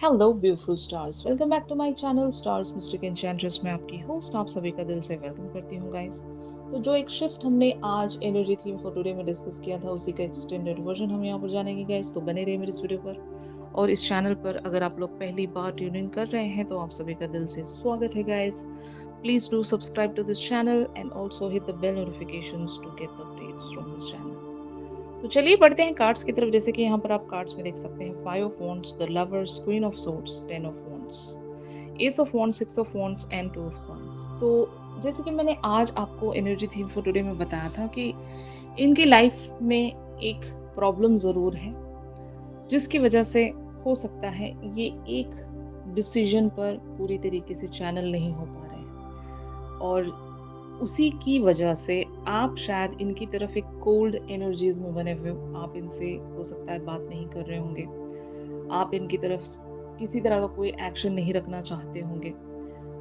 Hello beautiful stars, welcome back to my channel stars mystic enchantress में आपकी host आप सभी का दिल से वेलकम करती हूँ गाइस। तो जो एक शिफ्ट हमने आज एनर्जी थीम फॉर टुडे में डिस्कस किया था, उसी का एक्सटेंडेड वर्जन हम यहाँ पर जानेंगे गाइस। तो बने रहिए मेरे इस वीडियो पर। और इस चैनल पर अगर आप लोग पहली बार ट्यून इन कर रहे हैं तो आप सभी का दिल से स्वागत है guys. Please do subscribe to this channel and also hit the bell notifications to get the updates from this channel. तो चलिए बढ़ते हैं कार्ड्स की तरफ। जैसे कि यहाँ पर आप कार्ड्स में देख सकते हैं 5 of wands, the lovers, queen of swords, 10 of wands, S of wands, 6 of wands and 2 of wands. तो जैसे कि मैंने आज आपको एनर्जी थीम फॉर टुडे में बताया था कि इनकी लाइफ में एक प्रॉब्लम जरूर है, जिसकी वजह से हो सकता है ये एक डिसीजन पर पूरी तरीके से चैनल नहीं हो पा रहे हैं, और उसी की वजह से आप शायद इनकी तरफ एक कोल्ड एनर्जीज में बने हुए हो। आप इनसे हो सकता है बात नहीं कर रहे होंगे, आप इनकी तरफ किसी तरह का कोई एक्शन नहीं रखना चाहते होंगे,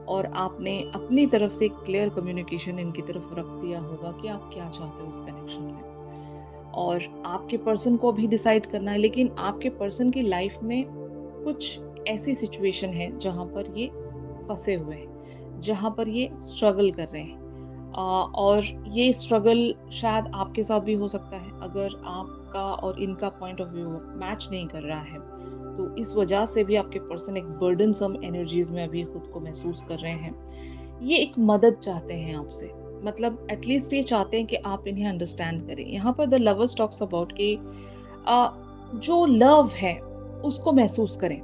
और आपने अपनी तरफ से क्लियर कम्युनिकेशन इनकी तरफ रख दिया होगा कि आप क्या चाहते हो इस कनेक्शन में। और आपके पर्सन को भी डिसाइड करना है, लेकिन आपके पर्सन की लाइफ में कुछ ऐसी सिचुएशन है जहां पर ये फंसे हुए हैं, जहां पर ये स्ट्रगल कर रहे हैं। और ये स्ट्रगल शायद आपके साथ भी हो सकता है। अगर आपका और इनका पॉइंट ऑफ व्यू मैच नहीं कर रहा है, तो इस वजह से भी आपके पर्सन एक बर्डनसम एनर्जीज में अभी खुद को महसूस कर रहे हैं। ये एक मदद चाहते हैं आपसे, मतलब एटलीस्ट ये चाहते हैं कि आप इन्हें अंडरस्टैंड करें। यहाँ पर द लवर्स टॉक्स अबाउट कि जो लव है उसको महसूस करें,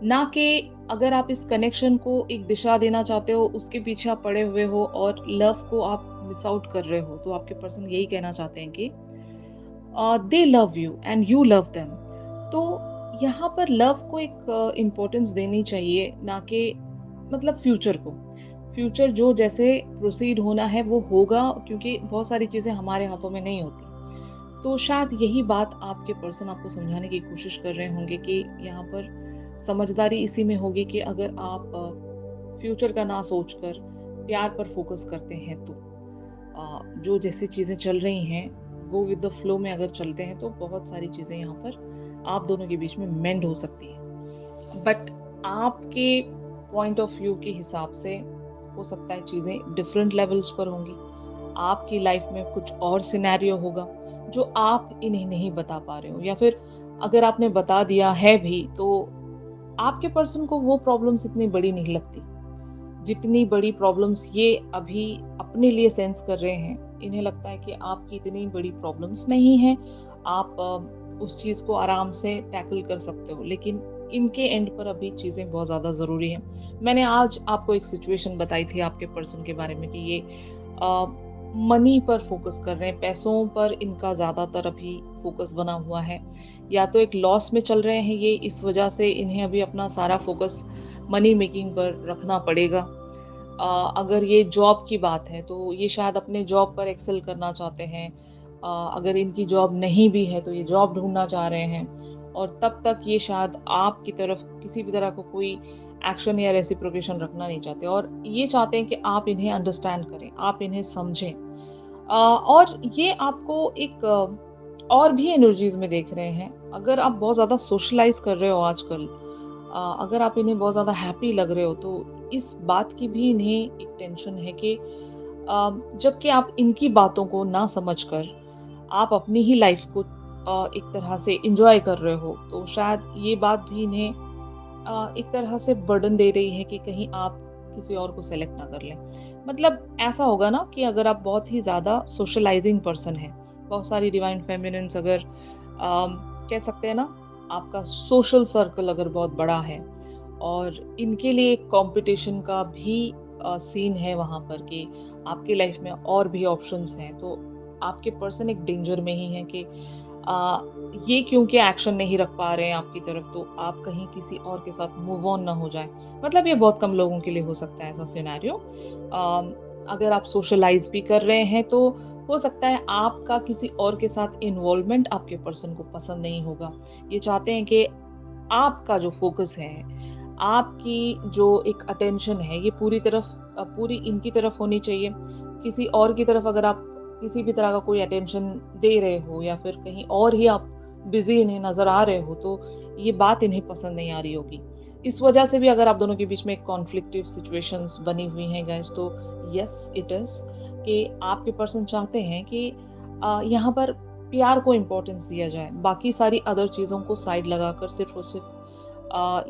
ना कि अगर आप इस कनेक्शन को एक दिशा देना चाहते हो उसके पीछे आप पड़े हुए हो और लव को आप मिस आउट कर रहे हो। तो आपके पर्सन यही कहना चाहते हैं कि दे love you and you love them. तो यहाँ पर लव को एक इम्पोर्टेंस देनी चाहिए, ना कि मतलब फ्यूचर को। फ्यूचर जो जैसे प्रोसीड होना है वो होगा, क्योंकि बहुत सारी चीजें हमारे हाथों में नहीं होती। तो शायद यही बात आपके पर्सन आपको समझाने की कोशिश कर रहे होंगे कि यहाँ पर समझदारी इसी में होगी कि अगर आप फ्यूचर का ना सोचकर प्यार पर फोकस करते हैं, तो जो जैसी चीजें चल रही हैं गो विद द फ्लो में अगर चलते हैं तो बहुत सारी चीजें यहाँ पर आप दोनों के बीच में मेंड हो सकती है। बट आपके पॉइंट ऑफ व्यू के हिसाब से हो सकता है चीजें डिफरेंट लेवल्स पर होंगी। आपकी लाइफ में कुछ और सिनेरियो होगा जो आप इन्हें नहीं बता पा रहे हो, या फिर अगर आपने बता दिया है भी तो आपके पर्सन को वो प्रॉब्लम्स इतनी बड़ी नहीं लगती जितनी बड़ी प्रॉब्लम्स ये अभी अपने लिए सेंस कर रहे हैं। इन्हें लगता है कि आपकी इतनी बड़ी प्रॉब्लम्स नहीं है, आप उस चीज को आराम से टैकल कर सकते हो, लेकिन इनके एंड पर अभी चीजें बहुत ज्यादा जरूरी हैं। मैंने आज आपको एक सिचुएशन बताई थी आपके पर्सन के बारे में कि ये मनी पर फोकस कर रहे हैं, पैसों पर इनका ज्यादातर अभी फोकस बना हुआ है। या तो एक लॉस में चल रहे हैं ये, इस वजह से इन्हें अभी अपना सारा फोकस मनी मेकिंग पर रखना पड़ेगा। अगर ये जॉब की बात है तो ये शायद अपने जॉब पर एक्सेल करना चाहते हैं। अगर इनकी जॉब नहीं भी है तो ये जॉब ढूंढना चाह रहे हैं, और तब तक ये शायद आपकी तरफ किसी भी तरह को कोई एक्शन या रेसिप्रोकेशन रखना नहीं चाहते, और ये चाहते हैं कि आप इन्हें अंडरस्टैंड करें, आप इन्हें समझें। और ये आपको एक और भी एनर्जीज में देख रहे हैं। अगर आप बहुत ज्यादा सोशलाइज कर रहे हो आजकल, अगर आप इन्हें बहुत ज्यादा हैप्पी लग रहे हो, तो इस बात की भी इन्हें एक टेंशन है कि जबकि आप इनकी बातों को ना समझकर आप अपनी ही लाइफ को एक तरह से इंजॉय कर रहे हो, तो शायद ये बात भी इन्हें एक तरह से बर्डन दे रही है कि कहीं आप किसी और को सेलेक्ट ना कर लें। मतलब ऐसा होगा ना कि अगर आप बहुत ही ज्यादा सोशलाइजिंग पर्सन है, बहुत सारी डिवाइन फेमिनिन्स अगर कह सकते हैं ना, आपका सोशल सर्कल अगर बहुत बड़ा है, और इनके लिए कंपटीशन का भी सीन है वहां पर कि आपकी लाइफ में और भी ऑप्शंस हैं, तो आपके पर्सन एक डेंजर में ही है कि आ, ये क्योंकि एक्शन नहीं रख पा रहे हैं आपकी तरफ, तो आप कहीं किसी और के साथ मूव ऑन ना हो जाए। मतलब ये बहुत कम लोगों के लिए हो सकता है ऐसा सिनेरियो। अगर आप सोशलाइज भी कर रहे हैं तो हो सकता है आपका किसी और के साथ इन्वॉल्वमेंट आपके पर्सन को पसंद नहीं होगा। ये चाहते हैं कि आपका जो फोकस है, आपकी जो एक अटेंशन है, ये पूरी इनकी तरफ होनी चाहिए। किसी और की तरफ अगर आप किसी भी तरह का कोई अटेंशन दे रहे हो, या फिर कहीं और ही आप बिजी इन्हें नजर आ रहे हो तो ये बात इन्हें पसंद नहीं आ रही होगी। इस वजह से भी अगर आप दोनों के बीच में एक कॉन्फ्लिक्टिव सिचुएशंस बनी हुई हैं गाइस, तो यस इट इज कि आपके पर्सन चाहते हैं कि यहाँ पर प्यार को इम्पोर्टेंस दिया जाए, बाकी सारी अदर चीज़ों को साइड लगाकर सिर्फ और सिर्फ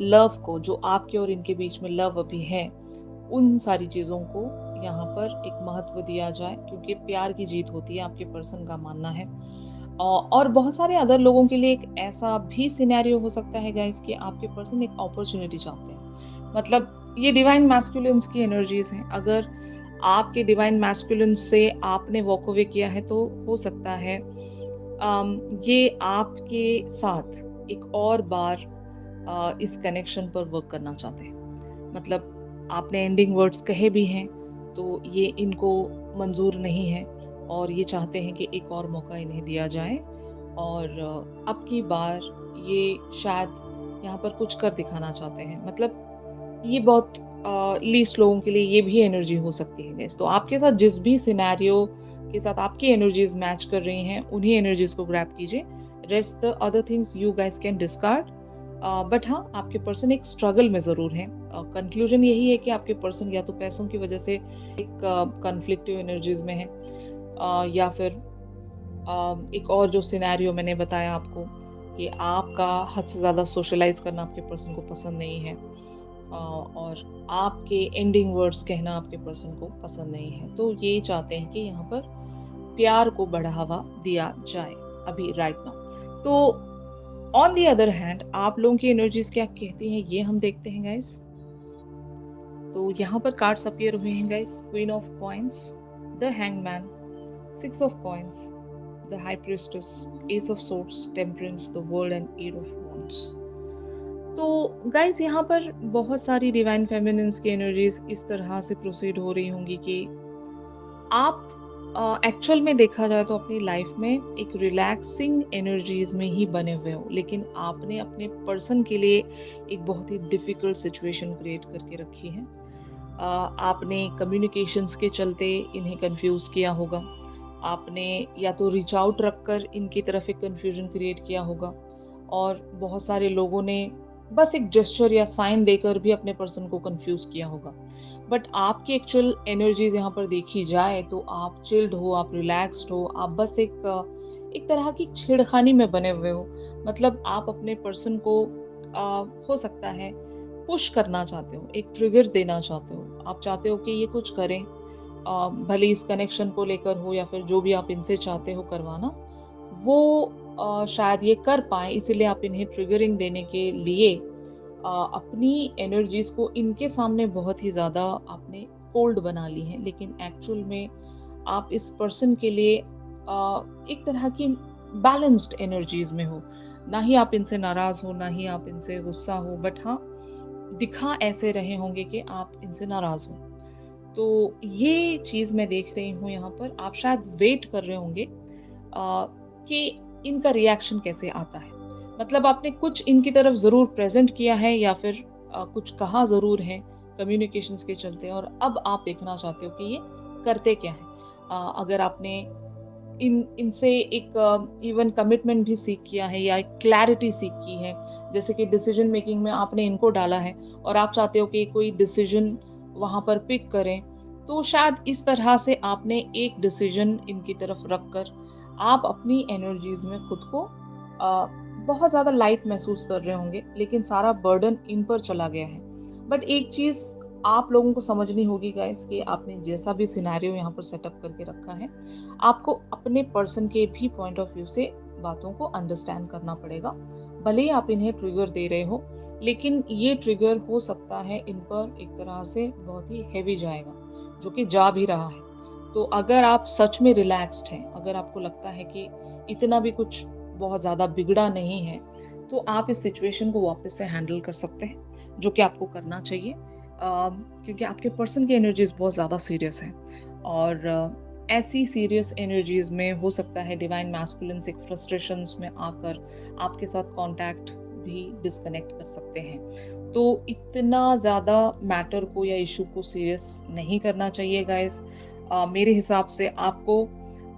लव को, जो आपके और इनके बीच में लव अभी है, उन सारी चीज़ों को यहाँ पर एक महत्व दिया जाए, क्योंकि प्यार की जीत होती है, आपके पर्सन का मानना है। और बहुत सारे अदर लोगों के लिए एक ऐसा भी सिनेरियो हो सकता है गाइस कि आपके पर्सन एक अपॉर्चुनिटी चाहते हैं। मतलब ये डिवाइन मैस्कुलिन्स की एनर्जीज हैं। अगर आपके डिवाइन मैस्कुलिन से आपने वॉक अवे किया है तो हो सकता है ये आपके साथ एक और बार इस कनेक्शन पर वर्क करना चाहते हैं। मतलब आपने एंडिंग वर्ड्स कहे भी हैं तो ये इनको मंजूर नहीं है और ये चाहते हैं कि एक और मौका इन्हें दिया जाए और अब की बार ये शायद यहाँ पर कुछ कर दिखाना चाहते हैं। मतलब ये बहुत लीस्ट लोगों के लिए ये भी एनर्जी हो सकती है गाइस। तो आपके साथ जिस भी सिनेरियो के साथ आपकी एनर्जीज मैच कर रही हैं उन्हीं एनर्जीज को ग्रैब कीजिए। Rest the other things you guys can discard. But हाँ, आपके पर्सन एक स्ट्रगल में जरूर है। कंक्लूजन यही है कि आपके पर्सन या तो पैसों की वजह से एक कॉन्फ्लिक्टिव एनर्जीज में है, या फिर एक और जो सिनेरियो मैंने बताया आपको कि आपका हद से ज़्यादा सोशलाइज करना आपके पर्सन को पसंद नहीं है, और आपके एंडिंग वर्ड्स कहना आपके पर्सन को पसंद नहीं है। तो ये चाहते हैं कि यहाँ पर प्यार को बढ़ावा दिया जाए अभी राइट नाउ। तो ऑन दी अदर हैंड आप लोगों की एनर्जीज क्या कहती हैं ये हम देखते हैं गाइस। तो यहाँ पर कार्ड्स अपीयर हुए हैं guys. Queen of coins, the hangman, six of coins, the high priestess, ace of swords, temperance, the world and eight of wands. तो गाइस यहाँ पर बहुत सारी डिवाइन फेमिनिन्स की एनर्जीज इस तरह से प्रोसीड हो रही होंगी कि आप एक्चुअल में देखा जाए तो अपनी लाइफ में एक रिलैक्सिंग एनर्जीज में ही बने हुए हो, लेकिन आपने अपने पर्सन के लिए एक बहुत ही डिफिकल्ट सिचुएशन क्रिएट करके रखी है। आपने कम्युनिकेशंस के चलते इन्हें कंफ्यूज किया होगा। आपने या तो रीच आउट रखकर इनकी तरफ एक कंफ्यूजन क्रिएट किया होगा, और बहुत सारे लोगों ने बस एक जेस्चर या साइन देकर भी अपने पर्सन को कंफ्यूज किया होगा। बट आपकी एक्चुअल एनर्जीज यहाँ पर देखी जाए तो आप चिल्ड हो, आप रिलैक्स्ड हो, आप बस एक तरह की छेड़खानी में बने हुए हो। मतलब आप अपने पर्सन को हो सकता है पुश करना चाहते हो, एक ट्रिगर देना चाहते हो। आप चाहते हो कि ये कुछ करें, भले इस कनेक्शन को लेकर हो या फिर जो भी आप इनसे चाहते हो करवाना, वो शायद ये कर पाए, इसीलिए आप इन्हें ट्रिगरिंग देने के लिए अपनी एनर्जीज को इनके सामने बहुत ही ज़्यादा आपने कोल्ड बना ली है। लेकिन एक्चुअल में आप इस पर्सन के लिए एक तरह की बैलेंस्ड एनर्जीज में हो। ना ही आप इनसे नाराज हो, ना ही आप इनसे गुस्सा हो, बट हाँ, दिखा ऐसे रहे होंगे कि आप इनसे नाराज हो। तो ये चीज़ मैं देख रही हूँ यहाँ पर। आप शायद वेट कर रहे होंगे कि इनका रिएक्शन कैसे आता है। मतलब आपने कुछ इनकी तरफ ज़रूर प्रेज़ेंट किया है या फिर कुछ कहा ज़रूर है कम्युनिकेशंस के चलते, और अब आप देखना चाहते हो कि ये करते क्या हैं। अगर आपने इनसे एक इवन कमिटमेंट भी सीख किया है या एक क्लैरिटी सीख की है, जैसे कि डिसीजन मेकिंग में आपने इनको डाला है और आप चाहते हो कि कोई डिसीजन वहाँ पर पिक करें, तो शायद इस तरह से आपने एक डिसीजन इनकी तरफ रखकर आप अपनी एनर्जीज में खुद को बहुत ज़्यादा लाइट महसूस कर रहे होंगे, लेकिन सारा बर्डन इन पर चला गया है। बट एक चीज़ आप लोगों को समझनी होगी गाइस कि आपने जैसा भी सिनेरियो यहाँ पर सेटअप करके रखा है, आपको अपने पर्सन के भी पॉइंट ऑफ व्यू से बातों को अंडरस्टैंड करना पड़ेगा। भले ही आप इन्हें ट्रिगर दे रहे हो, लेकिन ये ट्रिगर हो सकता है इन पर एक तरह से बहुत ही हैवी जाएगा, जो कि जा भी रहा है। तो अगर आप सच में रिलैक्स्ड हैं, अगर आपको लगता है कि इतना भी कुछ बहुत ज़्यादा बिगड़ा नहीं है, तो आप इस सिचुएशन को वापस से हैंडल कर सकते हैं, जो कि आपको करना चाहिए। क्योंकि आपके पर्सन की एनर्जीज बहुत ज़्यादा सीरियस है, और ऐसी सीरियस एनर्जीज में हो सकता है डिवाइन मैस्कुलिन्स एक फ्रस्ट्रेशंस में आकर आपके साथ कांटेक्ट भी डिस्कनेक्ट कर सकते हैं। तो इतना ज़्यादा मैटर को या इशू को सीरियस नहीं करना चाहिए गाइस। मेरे हिसाब से आपको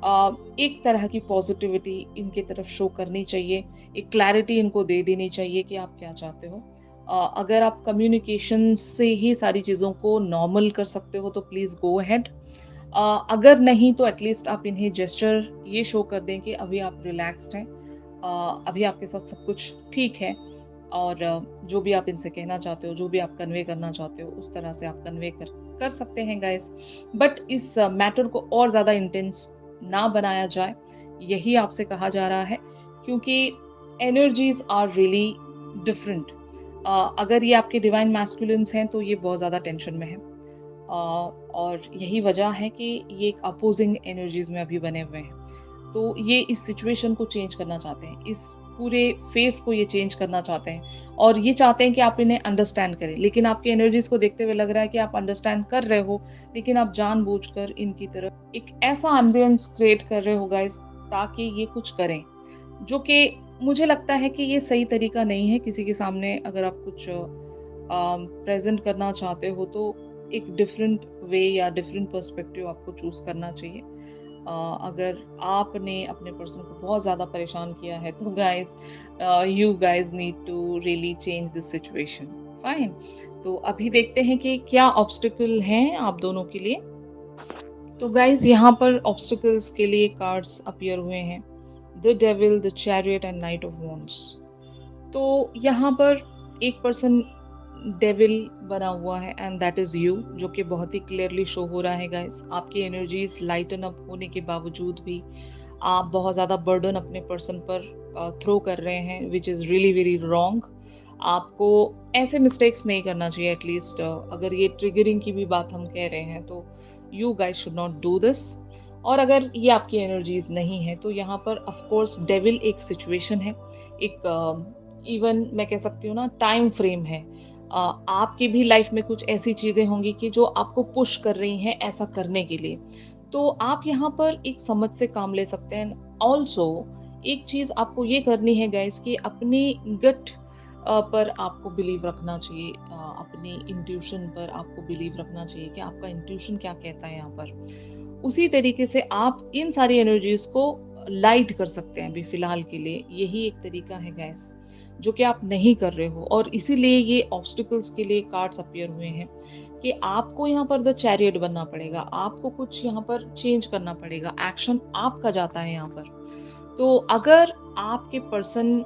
एक तरह की पॉजिटिविटी इनकी तरफ शो करनी चाहिए, एक क्लैरिटी इनको दे देनी चाहिए कि आप क्या चाहते हो। अगर आप कम्युनिकेशन से ही सारी चीज़ों को नॉर्मल कर सकते हो तो प्लीज़ गो अहेड। अगर नहीं तो एटलीस्ट आप इन्हें जेस्चर ये शो कर दें कि अभी आप रिलैक्स्ड हैं, अभी आपके साथ सब कुछ ठीक है, और जो भी आप इनसे कहना चाहते हो, जो भी आप कन्वे करना चाहते हो, उस तरह से आप कन्वे कर सकते हैं गाइस। बट इस मैटर को और ज़्यादा इंटेंस ना बनाया जाए, यही आपसे कहा जा रहा है, क्योंकि एनर्जीज आर रियली डिफरेंट। अगर ये आपके डिवाइन मैस्कुलिन्स हैं तो ये बहुत ज़्यादा टेंशन में है, और यही वजह है कि ये एक अपोजिंग एनर्जीज में अभी बने हुए हैं। तो ये इस सिचुएशन को चेंज करना चाहते हैं, इस पूरे फेस को ये चेंज करना चाहते हैं, और ये चाहते हैं कि आप इन्हें अंडरस्टैंड करें। लेकिन आपकी एनर्जीज को देखते हुए लग रहा है कि आप अंडरस्टैंड कर रहे हो, लेकिन आप जानबूझकर इनकी तरफ एक ऐसा एम्बियंस क्रिएट कर रहे हो गाइस, ताकि ये कुछ करें, जो कि मुझे लगता है कि ये सही तरीका नहीं है। किसी के सामने अगर आप कुछ प्रेजेंट करना चाहते हो तो एक डिफरेंट वे या डिफरेंट पर्सपेक्टिव आपको चूज करना चाहिए। अगर आपने अपने पर्सन को बहुत ज़्यादा परेशान किया है तो guys, you guys need to really change this situation. Fine. तो अभी देखते हैं कि क्या ऑब्स्टिकल हैं आप दोनों के लिए। तो गाइस, यहाँ पर ऑब्स्टिकल्स के लिए कार्ड्स अपीयर हुए हैं, the devil, the chariot and night of wands. तो यहाँ पर एक पर्सन डेविल बना हुआ है एंड दैट इज यू, जो कि बहुत ही क्लियरली शो हो रहा है गाइस। आपकी एनर्जीज लाइटन अप होने के बावजूद भी आप बहुत ज़्यादा बर्डन अपने पर्सन पर थ्रो कर रहे हैं, which is really very wrong. आपको ऐसे मिस्टेक्स नहीं करना चाहिए। एटलीस्ट अगर ये ट्रिगरिंग की भी बात हम कह रहे हैं तो you guys should not do this. और अगर ये आपकी एनर्जीज नहीं है तो यहाँ पर ऑफ कोर्स डेविल एक सिचुएशन है, एक इवन मैं कह सकती हूँ ना टाइम फ्रेम है। आपकी भी लाइफ में कुछ ऐसी चीजें होंगी कि जो आपको पुश कर रही हैं ऐसा करने के लिए। तो आप यहाँ पर एक समझ से काम ले सकते हैं। ऑल्सो एक चीज आपको ये करनी है गाइस कि अपनी गट पर आपको बिलीव रखना चाहिए, अपनी इंट्यूशन पर आपको बिलीव रखना चाहिए कि आपका इंट्यूशन क्या कहता है यहाँ पर। उसी तरीके से आप इन सारी एनर्जीज को लाइट कर सकते हैं अभी फिलहाल के लिए। यही एक तरीका है गैस, जो कि आप नहीं कर रहे हो, और इसीलिए ये ऑब्स्टिकल्स के लिए कार्ड्स अपीयर हुए हैं कि आपको यहाँ पर द चैरियट बनना पड़ेगा, आपको कुछ यहाँ पर चेंज करना पड़ेगा, एक्शन आपका जाता है यहाँ पर। तो अगर आपके पर्सन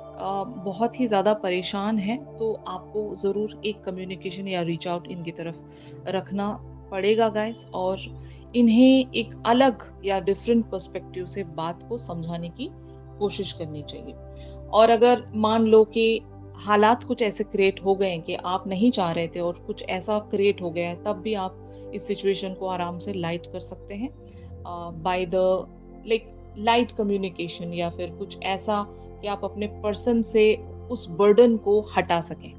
बहुत ही ज़्यादा परेशान है तो आपको ज़रूर एक कम्युनिकेशन या रीच आउट इनकी तरफ रखना पड़ेगा गाइस, और इन्हें एक अलग या डिफरेंट पर्सपेक्टिव से बात को समझाने की कोशिश करनी चाहिए। और अगर मान लो कि हालात कुछ ऐसे क्रिएट हो गए हैं कि आप नहीं चाह रहे थे और कुछ ऐसा क्रिएट हो गया है, तब भी आप इस सिचुएशन को आराम से लाइट कर सकते हैं by the like light communication, या फिर कुछ ऐसा कि आप अपने पर्सन से उस बर्डन को हटा सकें।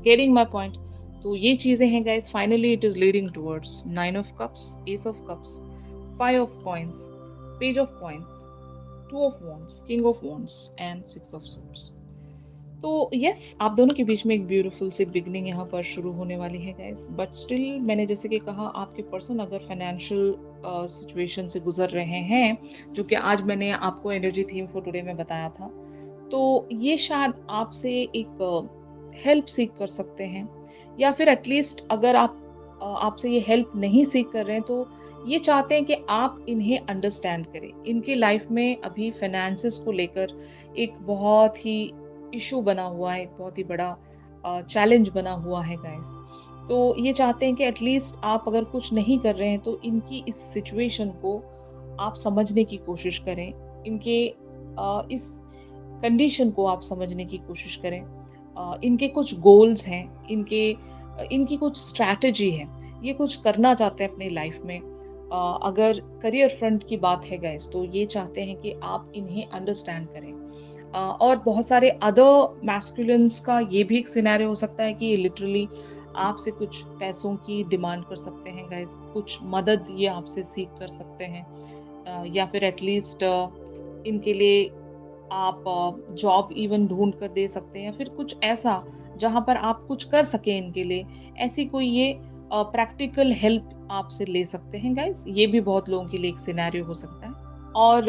Getting my point? तो ये चीजें हैं guys. Finally it is leading towards 9 of Cups, Ace of Cups, 5 of Coins, Page of Coins, 2 of Wands, King of Wands and 6 of Swords। तो यस, आप दोनों के बीच में एक ब्यूटीफुल सी बिगनिंग यहाँ पर शुरू होने वाली है गाइस। बट स्टिल मैंने जैसे कि कहा, आपके पर्सन अगर फाइनेंशियल सिचुएशन से गुजर रहे हैं, जो कि आज मैंने आपको एनर्जी थीम फॉर टुडे में बताया था, तो ये शायद आपसे एक हेल्प सीख कर सकते हैं, या फिर एटलीस्ट अगर आप आपसे ये हेल्प नहीं सीख कर रहे हैं तो ये चाहते हैं कि आप इन्हें अंडरस्टैंड करें। इनकी लाइफ में अभी फाइनेंसेस को लेकर एक बहुत ही इशू बना हुआ है, एक बहुत ही बड़ा चैलेंज बना हुआ है गाइस। तो ये चाहते हैं कि एटलीस्ट आप अगर कुछ नहीं कर रहे हैं तो इनकी इस सिचुएशन को आप समझने की कोशिश करें, इनके इस कंडीशन को आप समझने की कोशिश करें। इनके कुछ गोल्स हैं, इनकी कुछ स्ट्रैटेजी है, ये कुछ करना चाहते हैं अपनी लाइफ में। अगर करियर फ्रंट की बात है गाइस, तो ये चाहते हैं कि आप इन्हें अंडरस्टैंड करें। और बहुत सारे अदर मैस्कुलिन्स का ये भी एक सिनेरियो हो सकता है कि ये लिटरली आपसे कुछ पैसों की डिमांड कर सकते हैं गाइस, कुछ मदद ये आपसे सीख कर सकते हैं, या फिर एटलीस्ट इनके लिए आप जॉब इवन ढूंढ कर दे सकते हैं, या फिर कुछ ऐसा जहां पर आप कुछ कर सके इनके लिए, ऐसी कोई ये प्रैक्टिकल हेल्प आपसे ले सकते हैं गाइस। ये भी बहुत लोगों के लिए एक सिनेरियो हो सकता है। और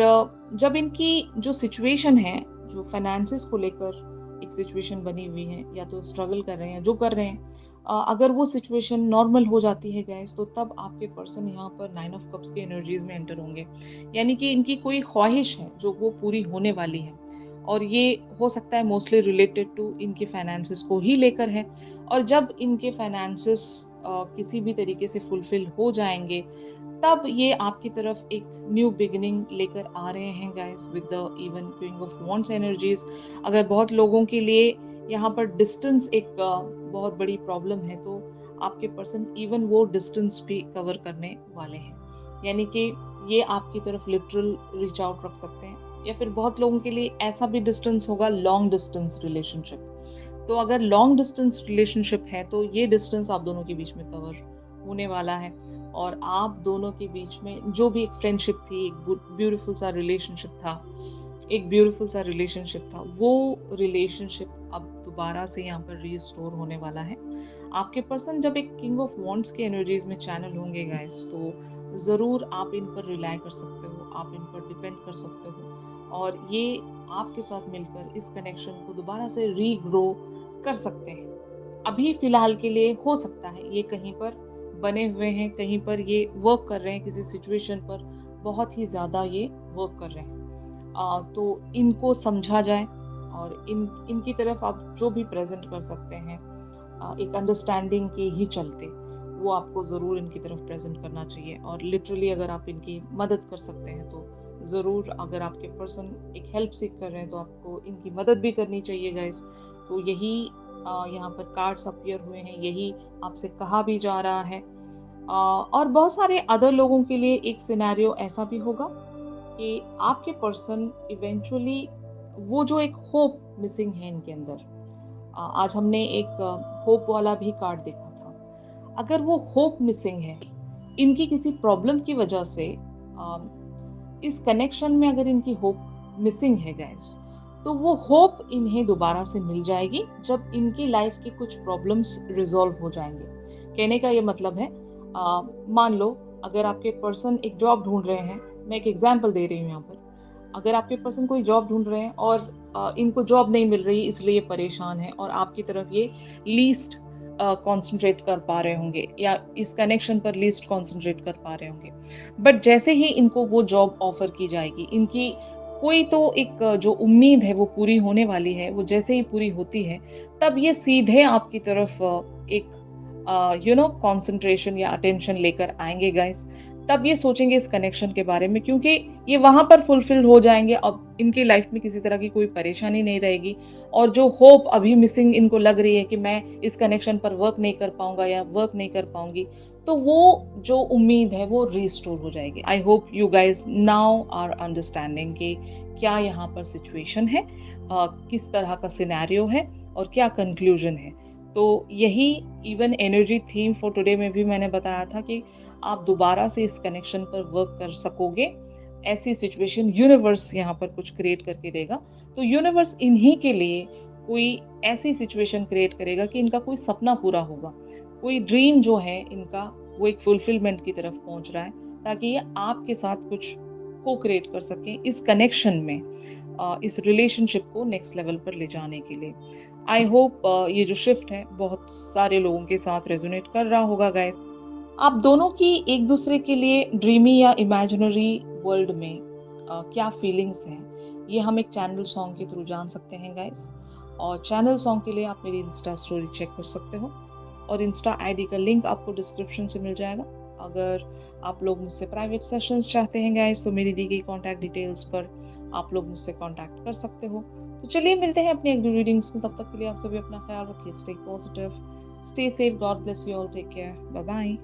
जब इनकी जो सिचुएशन है, जो फाइनेंसेस को लेकर एक सिचुएशन बनी हुई है, या तो स्ट्रगल कर रहे हैं, जो कर रहे हैं, अगर वो सिचुएशन नॉर्मल हो जाती है गाइस, तो तब आपके पर्सन यहाँ पर 9 ऑफ कप्स की एनर्जीज में एंटर होंगे। यानी कि इनकी कोई ख्वाहिश है जो वो पूरी होने वाली है, और ये हो सकता है मोस्टली रिलेटेड टू इनके फाइनेंसेस को ही लेकर है। और जब इनके फाइनेंसेस किसी भी तरीके से फुलफिल हो जाएंगे, तब ये आपकी तरफ एक न्यू बिगिनिंग लेकर आ रहे हैं guys, with the even queen of wands energies. अगर बहुत लोगों के लिए यहाँ पर डिस्टेंस एक बहुत बड़ी प्रॉब्लम है, तो आपके पर्सन इवन वो डिस्टेंस भी कवर करने वाले हैं। यानी कि ये आपकी तरफ लिटरल रीच आउट रख सकते हैं, या फिर बहुत लोगों के लिए ऐसा भी डिस्टेंस होगा, लॉन्ग डिस्टेंस रिलेशनशिप। तो अगर लॉन्ग डिस्टेंस रिलेशनशिप है, तो ये डिस्टेंस आप दोनों के बीच में कवर होने वाला है, और आप दोनों के बीच में जो भी एक फ्रेंडशिप थी, एक ब्यूटीफुल सा रिलेशनशिप था, वो रिलेशनशिप अब दोबारा से यहाँ पर रीस्टोर होने वाला है। आपके पर्सन जब एक किंग ऑफ वॉन्ड्स की एनर्जीज में चैनल होंगे गाइस, तो जरूर आप इन पर रिलाई कर सकते हो, आप इन पर डिपेंड कर सकते हो, और ये आपके साथ मिलकर इस कनेक्शन को दोबारा से रीग्रो कर सकते हैं। अभी फिलहाल के लिए हो सकता है ये कहीं पर बने हुए हैं, कहीं पर ये वर्क कर रहे हैं, किसी सिचुएशन पर बहुत ही ज्यादा ये वर्क कर रहे हैं। तो इनको समझा जाए, और इनकी तरफ आप जो भी प्रेजेंट कर सकते हैं, एक अंडरस्टैंडिंग के ही चलते, वो आपको ज़रूर इनकी तरफ प्रेजेंट करना चाहिए। और लिटरली अगर आप इनकी मदद कर सकते हैं, तो ज़रूर, अगर आपके पर्सन एक हेल्प सीख कर रहे हैं, तो आपको इनकी मदद भी करनी चाहिए गाइस। तो यही यहाँ पर कार्ड्स अपीयर हुए हैं, यही आपसे कहा भी जा रहा है। और बहुत सारे अदर लोगों के लिए एक सिनेरियो ऐसा भी होगा कि आपके पर्सन इवेंचुअली, वो जो एक होप मिसिंग है इनके अंदर, आज हमने एक होप वाला भी कार्ड देखा था। अगर वो होप मिसिंग है इनकी किसी प्रॉब्लम की वजह से, इस कनेक्शन में अगर इनकी होप मिसिंग है गाइस, तो वो होप इन्हें दोबारा से मिल जाएगी जब इनकी लाइफ की कुछ प्रॉब्लम्स रिजॉल्व हो जाएंगे। कहने का ये मतलब है, मान लो अगर आपके पर्सन एक जॉब ढूंढ रहे हैं, मैं एक एग्जांपल दे रही हूँ यहाँ पर। अगर आपके पर्सन कोई जॉब ढूंढ रहे हैं और इनको जॉब नहीं मिल रही, इसलिए ये परेशान है, और आपकी तरफ ये लीस्ट कंसंट्रेट कर पा रहे होंगे, या इस कनेक्शन पर लीस्ट कंसंट्रेट कर पा रहे होंगे। बट जैसे ही इनको वो जॉब ऑफर की जाएगी, इनकी कोई तो एक जो उम्मीद है वो पूरी होने वाली है, वो जैसे ही पूरी होती है, तब ये सीधे आपकी तरफ एक कंसंट्रेशन या अटेंशन लेकर आएंगे गाइस। तब ये सोचेंगे इस कनेक्शन के बारे में, क्योंकि ये वहां पर फुलफिल हो जाएंगे। अब इनकी लाइफ में किसी तरह की कोई परेशानी नहीं रहेगी, और जो होप अभी मिसिंग इनको लग रही है कि मैं इस कनेक्शन पर वर्क नहीं कर पाऊंगा या वर्क नहीं कर पाऊंगी, तो वो जो उम्मीद है वो रिस्टोर हो जाएगी। I hope you guys now are understanding कि क्या यहाँ पर सिचुएशन है, किस तरह का सिनेरियो है, और क्या कंक्लूजन है। तो यही even energy theme for today में भी मैंने बताया था कि आप दोबारा से इस कनेक्शन पर वर्क कर सकोगे। ऐसी सिचुएशन यूनिवर्स यहाँ पर कुछ क्रिएट करके देगा। तो यूनिवर्स इन्हीं के लिए कोई ऐसी सिचुएशन क्रिएट करेगा कि इनका कोई सपना पूरा होगा, कोई ड्रीम जो है इनका, वो एक फुलफिलमेंट की तरफ पहुंच रहा है, ताकि ये आपके साथ कुछ को क्रिएट कर सकें इस कनेक्शन में, इस रिलेशनशिप को नेक्स्ट लेवल पर ले जाने के लिए। आई होप ये जो शिफ्ट है बहुत सारे लोगों के साथ रेजोनेट कर रहा होगा गाइस। आप दोनों की एक दूसरे के लिए ड्रीमी या इमेजिनरी वर्ल्ड में क्या फीलिंग्स हैं, ये हम एक चैनल सॉन्ग के थ्रू जान सकते हैं गाइस। और चैनल सॉन्ग के लिए आप मेरी इंस्टा स्टोरी चेक कर सकते हो, और इंस्टा आईडी का लिंक आपको डिस्क्रिप्शन से मिल जाएगा। अगर आप लोग मुझसे प्राइवेट सेशंस चाहते हैं गाइस, तो मेरी दी गई कॉन्टैक्ट डिटेल्स पर आप लोग मुझसे कॉन्टैक्ट कर सकते हो। तो चलिए मिलते हैं अपनी अगली रीडिंग्स में। तब तक के लिए आप सभी अपना ख्याल रखिए। Stay positive, stay safe, God bless you all, take care, bye bye.